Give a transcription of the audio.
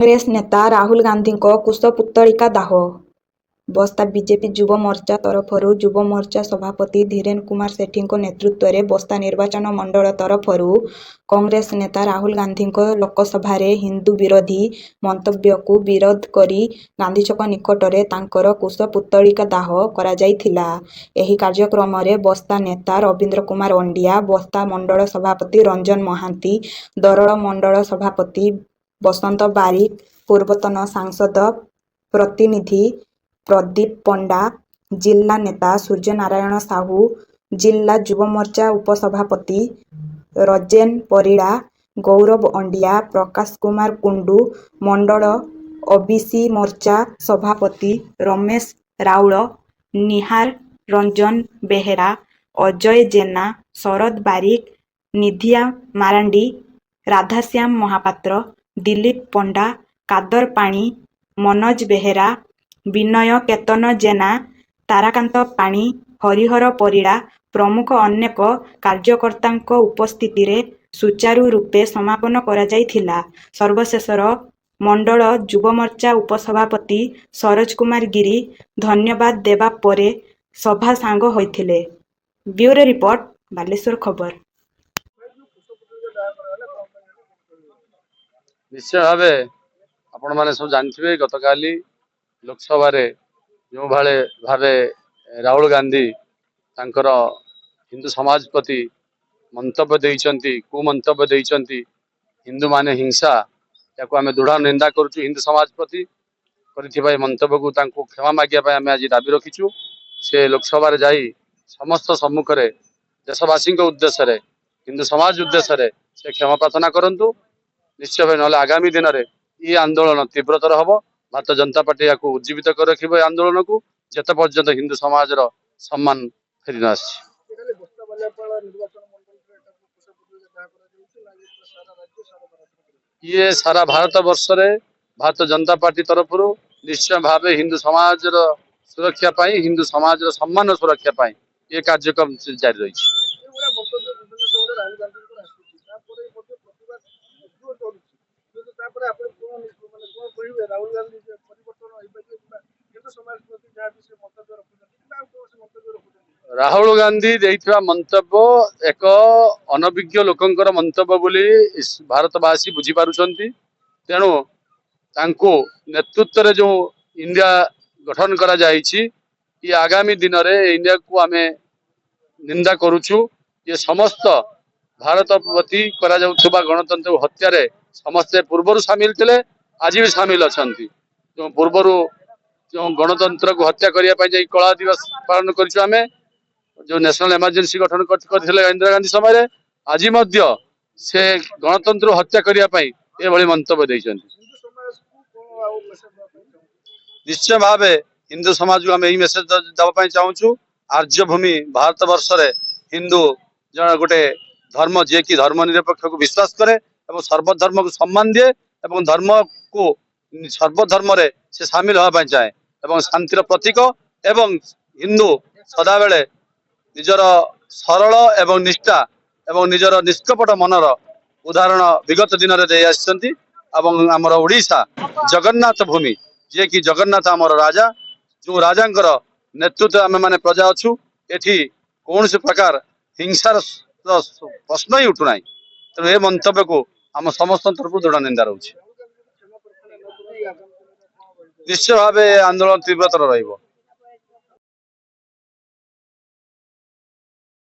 कांग्रेस नेता राहुल गांधी को कुशपुत्तलिका दाह। बस्ता बीजेपी युव मोर्चा तरफरु युव मोर्चा सभापति धीरेन कुमार सेठी नेतृत्व में बस्ता निर्वाचन मंडल तरफरु कांग्रेस नेता राहुल गांधी लोकसभा हिंदू विरोधी मंतव्य को विरोध करी गांधी छक निकट में तांकर कुशपुत्तलिका दाह करा जायथिला। एही कार्यक्रम में बस्ता नेता रवींद्र कुमार अंडिया, बस्ता मंडल सभापति रंजन महांती, दरड़ मंडल सभापति बसंत बारिक, पूर्वतन सांसद प्रतिनिधि प्रदीप पंडा, जिला नेता सूर्यनारायण साहू, जिला युव मोर्चा उपसभापति रजेन परिड़ा, गौरव अंडिया, प्रकाश कुमार कुंडू, मंडल ओबीसी मोर्चा सभापति रमेश राउल, निहार रंजन बेहेरा, अजय जेना, शरद बारिक, निधिया मारांडी, राधाश्याम महापात्र, दिलीप पंडा, कादर पाणी, मनोज बेहेरा, विनय केतन जेना, ताराकांत पाणी, हरिहर परिड़ा प्रमुख अनेक कार्यकर्ता उपस्थिति रे सुचारू रूपे समापन करा जायथिला। सर्वशेषर मंडल युव मोर्चा उपसभापति सरोज कुमार गिरी धन्यवाद देवा परे सभा सांग होइथिले। ब्यूरो रिपोर्ट, बालेश्वर खबर। निश्चय भाव आपण मैंने सब जानते गत काली लोकसभा जो भाव राहुल गांधी तांकर हिंदू समाज प्रति मंतव्य देइचंती, कुमंतव्य देइचंती, हिंदू माने हिंसा या आम दृढ़ निंदा करुचु। हिंदू समाज प्रति कर मंतव्य को तांको क्षमा मागिया आम आज दाबी रखीचु। से लोकसभा जाई समस्त सम्मुख में देशवासी उद्देश्य हिंदू समाज उद्देश्य से क्षमा प्रार्थना करंतु। निश्चय भाई ना आगामी दिन में ये आंदोलन तीव्रतर हम। भारतीय जनता पार्टी या उज्जीवित कर रखिब आंदोलन को जिते पर्यंत हिंदू समाज सम्मान फेरी न आसी। ये सारा भारत वर्ष रे भारतीय जनता पार्टी तरफ निश्चय भाव हिंदू समाज सुरक्षा पाई, हिंदू समाज सम्मान सुरक्षा पाई ये कार्यक्रम जारी रही। राहुल गांधी देइथिबा मंतव्य एक अनभिज्ञ लोकंकर मंतव्य बोली भारतवासी बुझी पारुछंती। तेणु तांको नेतृत्व रे जो इंडिया गठन करा जायछि ये आगामी दिन रे इंडिया को आमे निंदा करूछु। ये समस्त भारत प्रति करा जाउथबा गणतंत्र हत्या रे समस्त पूर्वरु शामिल थिले, आज भी शामिल अछंती। जो पूर्वरु जो गणतंत्र को हत्या करिया पई जे कला दिवस पालन करछु आमे, जो नेशनल इमरजेंसी गठन करथिले इंदिरा गांधी समय आज से गणतंत्र हत्या करने ये मंतव्य देइछंती। निश्चय भाव हिंदू समाज को आम यही मेसेज देवाई चाहूँ। आर्यभूमि भारत वर्ष हिंदू जन गोटे धर्म जे कि धर्मनिरपेक्ष को विश्वास करे और सर्वधर्म को सम्मान दिए और धर्म को सर्वधर्म से सामिल होगा चाहे और शांतिर प्रतीक एवं हिंदू सदा बेले निजर सरल एवं निष्ठा एवं निजर निष्कपट मनर उदाहरण विगत दिन में दे आसी। आमर ओडिशा जगन्नाथ भूमि जे कि जगन्नाथ आमर राजा, जो राजांकर नेतृत्व आम मैंने प्रजा अच्छु। एठी कौन से प्रकार हिंसार प्रश्न ही उठुना। तेणु ये मंतव्य को आम समस्त तरफ दृढ़ निंदा रही। निश्चय भाव आंदोलन तीव्रतर रही।